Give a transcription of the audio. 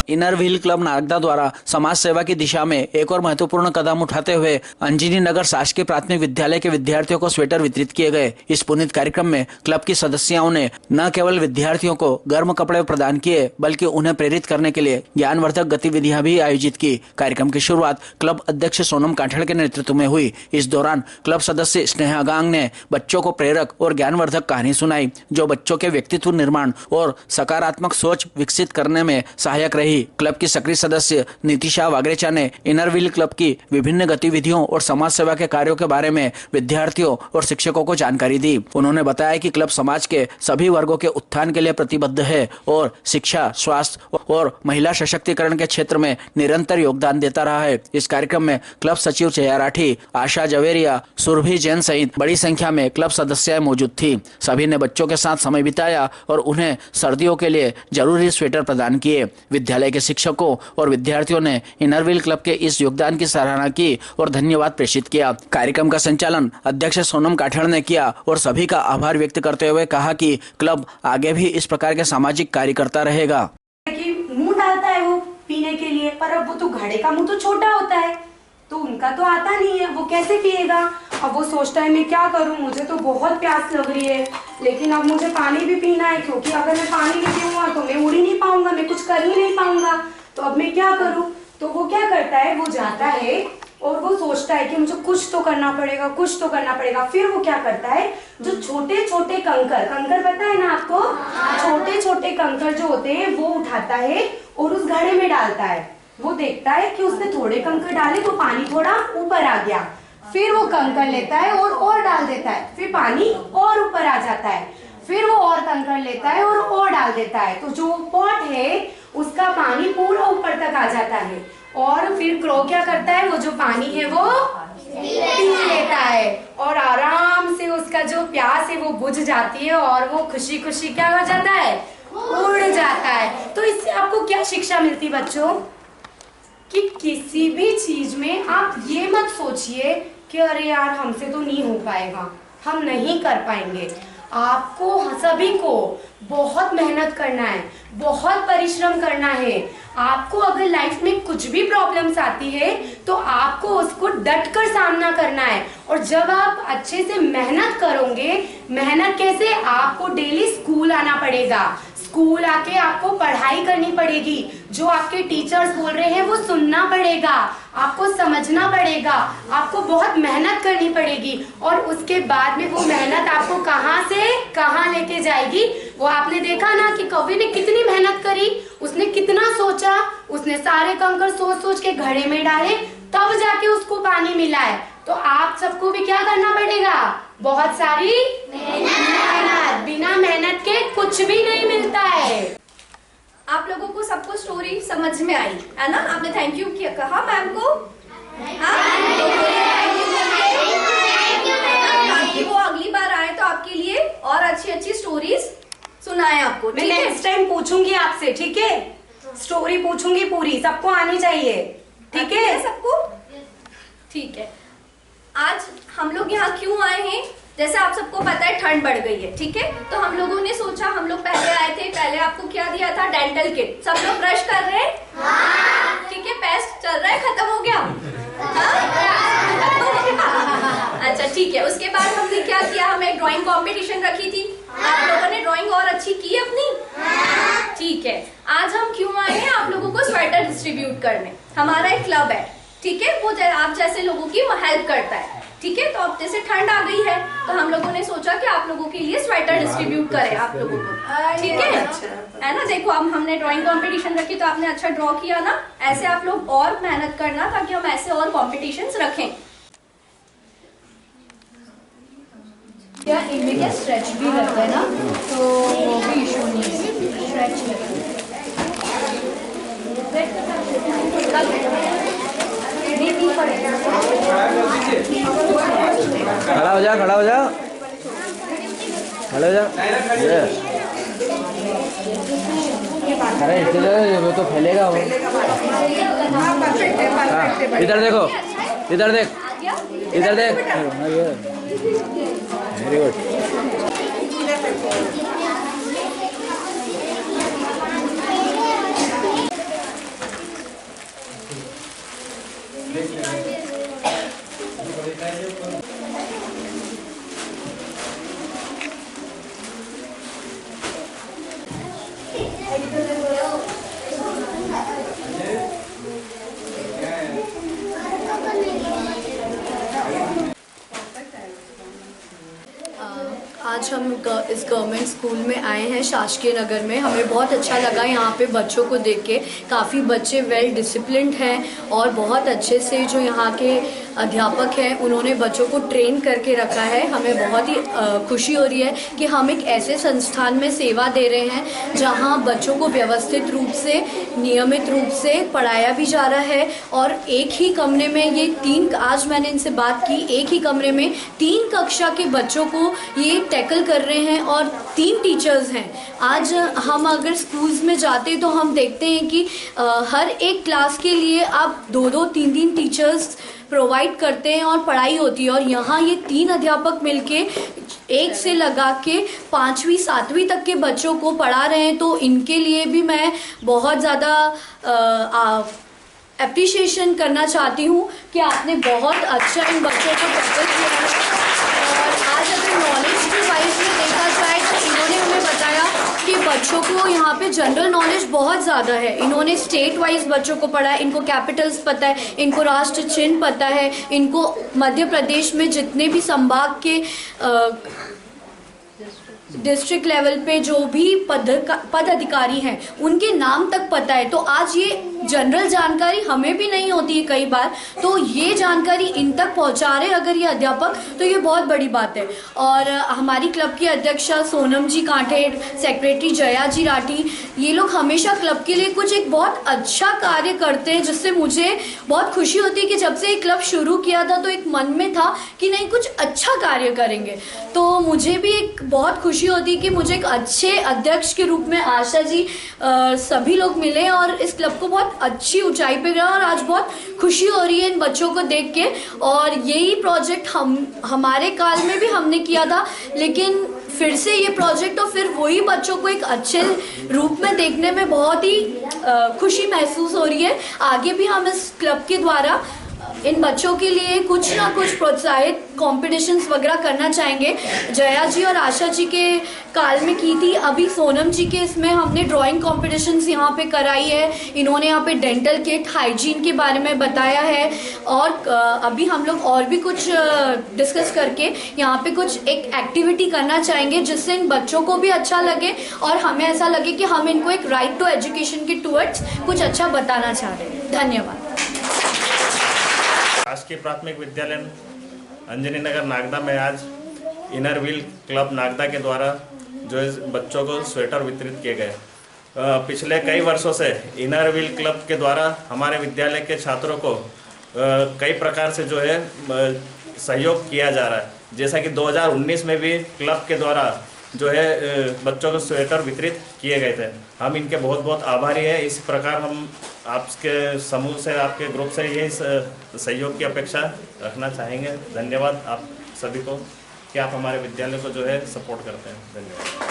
Inner wheel club Nagda द्वारा समाज सेवा की दिशा में एक और महत्वपूर्ण कदम उठाते हुए अंजनी नगर शासकीय प्राथमिक विद्यालय के विद्यार्थियों को स्वेटर वितरित किए गए। इस पुनीत कार्यक्रम में क्लब की सदस्यों ने न केवल विद्यार्थियों को गर्म कपड़े प्रदान किए बल्कि उन्हें प्रेरित करने के लिए ज्ञानवर्धक गतिविधियां भी आयोजित की। कार्यक्रम की शुरुआत क्लब अध्यक्ष सोनम काठड़ के नेतृत्व में हुई। इस दौरान क्लब सदस्य स्नेहा गांग ने बच्चों को प्रेरक और ज्ञानवर्धक कहानी सुनाई जो बच्चों के व्यक्तित्व निर्माण और सकारात्मक सोच विकसित करने में सहायक रही। क्लब की सक्रिय सदस्य नीतिशा वागरेचा ने इनर व्हील क्लब की विभिन्न गतिविधियों और समाज सेवा के कार्यों के बारे में विद्यार्थियों और शिक्षकों को जानकारी दी। उन्होंने बताया कि क्लब समाज के सभी वर्गों के उत्थान के लिए प्रतिबद्ध है और शिक्षा, स्वास्थ्य और महिला सशक्तिकरण के क्षेत्र में निरंतर योगदान देता रहा है। इस कार्यक्रम में क्लब सचिव जया राठी, आशा जवेरिया, सुरभि जैन सहित बड़ी संख्या में क्लब सदस्याएं मौजूद थी। सभी ने बच्चों के साथ समय बिताया और उन्हें सर्दियों के लिए जरूरी स्वेटर प्रदान किए। विद्यालय के शिक्षकों और विद्यार्थियों ने इनर व्हील क्लब के इस योगदान की सराहना की और धन्यवाद प्रेषित किया। कार्यक्रम का संचालन अध्यक्ष सोनम काठड़ ने किया और सभी का आभार व्यक्त करते हुए कहा कि क्लब आगे भी इस प्रकार के सामाजिक कार्य करता रहेगा। मुंह डालता है वो पीने के लिए, पर अब वो तो घड़े का मुंह तो छोटा होता है, तो उनका तो आता नहीं है, वो कैसे पिएगा। अब वो सोचता है मैं क्या करूं, मुझे तो बहुत प्यास लग रही है, लेकिन अब मुझे पानी भी पीना है, क्योंकि अगर मैं पानी नहीं पीऊंगा तो मैं उड़ ही नहीं पाऊंगा, मैं कुछ कर ही नहीं पाऊंगा, तो अब मैं क्या करूं। तो वो क्या करता है, वो जाता है और वो सोचता है कि मुझे कुछ तो करना पड़ेगा, कुछ तो करना पड़ेगा। फिर वो क्या करता है, जो छोटे छोटे कंकर पता है ना आपको, छोटे छोटे कंकर जो होते हैं वो उठाता है और उस घड़े में डालता है। वो देखता है कि उसने थोड़े कंकर डाले तो पानी थोड़ा ऊपर आ गया, फिर वो कंकर लेता है और डाल देता है, फिर पानी और ऊपर आ जाता है, फिर वो और कंकर लेता है और डाल देता है, तो जो पॉट है उसका पानी पूरा ऊपर तक आ जाता है। और फिर क्रो क्या करता है, वो जो पानी है वो पी लेता है और आराम से उसका जो प्यास है वो बुझ जाती है और वो खुशी खुशी क्या हो जाता है, उड़ जाता है। तो इससे आपको क्या शिक्षा मिलती बच्चों, कि किसी भी चीज में आप ये मत सोचिए कि अरे यार हमसे तो नहीं हो पाएगा, हम नहीं कर पाएंगे। आपको सभी को बहुत मेहनत करना है, बहुत परिश्रम करना है। आपको अगर लाइफ में कुछ भी प्रॉब्लम्स आती है तो आपको उसको डट कर सामना करना है। और जब आप अच्छे से मेहनत करोगे, मेहनत कैसे, आपको डेली स्कूल आना पड़ेगा, स्कूल आके आपको पढ़ाई करनी पड़ेगी, जो आपके टीचर्स बोल रहे हैं वो सुनना पड़ेगा, आपको समझना पड़ेगा, आपको बहुत मेहनत करनी पड़ेगी। और उसके बाद में वो मेहनत आपको कहाँ से कहाँ लेके जाएगी, वो आपने देखा ना कि कवि ने कितनी मेहनत करी, उसने कितना सोचा, उसने सारे कंकर सोच सोच के घड़े में डाले, तब जाके उसको पानी मिला है। तो आप सबको भी क्या करना पड़ेगा, बहुत सारी मेहनत। बिना मेहनत के कुछ भी नहीं मिलता है। आप लोगों को सबको स्टोरी समझ में आई है ना, आपने थैंक यू किया, कहा मैम को, ताकि वो अगली बार आए तो आपके लिए और अच्छी अच्छी स्टोरीज सुनाए आपको। मैं नेक्स्ट टाइम पूछूंगी आपसे, ठीक है, स्टोरी पूछूंगी पूरी, सबको आनी चाहिए, ठीक है सबको, ठीक है। आज हम लोग यहाँ क्यों आए हैं, जैसे आप सबको पता है ठंड बढ़ गई है, ठीक है, तो हम लोगों ने सोचा, हम लोग पहले आए थे, पहले आपको क्या दिया था, डेंटल किट। सब लोग ब्रश कर रहे हैं, ठीक है, पेस्ट चल रहा है, खत्म हो गया, अच्छा ठीक है। उसके बाद हमने क्या किया, हमें ड्राइंग कंपटीशन रखी थी, आप लोगों ने ड्राइंग और अच्छी की अपनी, ठीक है। आज हम क्यों आए हैं, आप लोगों को स्वेटर डिस्ट्रीब्यूट करने। हमारा एक क्लब है, ठीक है, वो आप जैसे लोगों की वो हेल्प करता है, ठीक है। तो अब जैसे ठंड आ गई है तो हम लोगों ने सोचा कि आप लोगों के लिए स्वेटर डिस्ट्रीब्यूट करें आप लोगों को, ठीक है ना। देखो अब हमने ड्राइंग कंपटीशन रखी तो आपने अच्छा ड्रॉ किया ना, ऐसे आप लोग और मेहनत करना ताकि हम ऐसे और कॉम्पिटिशन्स रखें। क्या इनमें क्या स्ट्रेच भी रहता है ना, तो वो भी इशू नहीं है, स्ट्रेच खड़ा हो जा, खड़ा हो जा, खड़ा हो जा, अरे इससे वो तो फैलेगा वो। इधर देखो, इधर देख, इधर देख, वेरी गुड। आज हम इस गवर्नमेंट स्कूल में आए हैं शासकीय नगर में। हमें बहुत अच्छा लगा यहाँ पे बच्चों को देख के। काफ़ी बच्चे वेल डिसिप्लिन्ड हैं और बहुत अच्छे से जो यहाँ के अध्यापक हैं उन्होंने बच्चों को ट्रेन करके रखा है। हमें बहुत ही खुशी हो रही है कि हम एक ऐसे संस्थान में सेवा दे रहे हैं जहाँ बच्चों को व्यवस्थित रूप से, नियमित रूप से पढ़ाया भी जा रहा है। और एक ही कमरे में आज मैंने इनसे बात की, एक ही कमरे में 3 कक्षा के बच्चों को ये टैकल कर रहे हैं और 3 टीचर्स हैं। आज हम अगर स्कूल्स में जाते तो हम देखते हैं कि हर एक क्लास के लिए आप 2-2, 3-3 टीचर्स प्रोवाइड करते हैं और पढ़ाई होती है। और यहाँ ये 3 अध्यापक मिलके 1 से लगा के 5वीं 7वीं तक के बच्चों को पढ़ा रहे हैं। तो इनके लिए भी मैं बहुत ज़्यादा एप्रिशिएशन करना चाहती हूँ कि आपने बहुत अच्छा इन बच्चों को टैकल किया है। और आज अगर नॉलेज के वाइज में देखा जाए तो इन्होंने हमें बताया कि बच्चों को यहाँ पे जनरल नॉलेज बहुत ज़्यादा है। इन्होंने स्टेट वाइज बच्चों को पढ़ा है, इनको कैपिटल्स पता है, इनको राष्ट्र चिन्ह पता है, इनको मध्य प्रदेश में जितने भी संभाग के डिस्ट्रिक्ट लेवल पे जो भी पद अधिकारी हैं उनके नाम तक पता है। तो आज ये जनरल जानकारी हमें भी नहीं होती है कई बार, तो ये जानकारी इन तक पहुंचा रहे अगर ये अध्यापक, तो ये बहुत बड़ी बात है। और हमारी क्लब की अध्यक्षा सोनम जी कांठेड़, सेक्रेटरी जया जी राठी, ये लोग हमेशा क्लब के लिए कुछ एक बहुत अच्छा कार्य करते हैं, जिससे मुझे बहुत खुशी होती है कि जब से ये क्लब शुरू किया था तो एक मन में था कि नहीं कुछ अच्छा कार्य करेंगे। तो मुझे भी एक बहुत खुशी होती है कि मुझे एक अच्छे अध्यक्ष के रूप में आशा जी सभी लोग मिले और इस क्लब को बहुत अच्छी ऊंचाई पे गया। और आज बहुत खुशी हो रही है इन बच्चों को देख के। और यही प्रोजेक्ट हमारे काल में भी हमने किया था, लेकिन फिर से ये प्रोजेक्ट और फिर वही बच्चों को एक अच्छे रूप में देखने में बहुत ही खुशी महसूस हो रही है। आगे भी हम इस क्लब के द्वारा इन बच्चों के लिए कुछ ना कुछ प्रोत्साहित कॉम्पिटिशन्स वगैरह करना चाहेंगे। जया जी और आशा जी के काल में की थी, अभी सोनम जी के इसमें हमने ड्राइंग कॉम्पिटिशन्स यहाँ पे कराई है। इन्होंने यहाँ पे डेंटल किट, हाइजीन के बारे में बताया है। और अभी हम लोग और भी कुछ डिस्कस करके यहाँ पे कुछ एक एक्टिविटी करना चाहेंगे जिससे इन बच्चों को भी अच्छा लगे और हमें ऐसा लगे कि हम इनको एक राइट टू एजुकेशन के टूवर्ड्स कुछ अच्छा बताना चाह रहे हैं। धन्यवाद। शासकीय प्राथमिक विद्यालय अंजनी नगर नागदा में आज इनर व्हील क्लब नागदा के द्वारा जो है बच्चों को स्वेटर वितरित किए गए। पिछले कई वर्षों से इनर व्हील क्लब के द्वारा हमारे विद्यालय के छात्रों को कई प्रकार से जो है सहयोग किया जा रहा है। जैसा कि 2019 में भी क्लब के द्वारा जो है बच्चों को स्वेटर वितरित किए गए थे। हम इनके बहुत बहुत आभारी हैं। इस प्रकार हम आपके समूह से, आपके ग्रुप से ये सहयोग की अपेक्षा रखना चाहेंगे। धन्यवाद आप सभी को कि आप हमारे विद्यालय को जो है सपोर्ट करते हैं। धन्यवाद।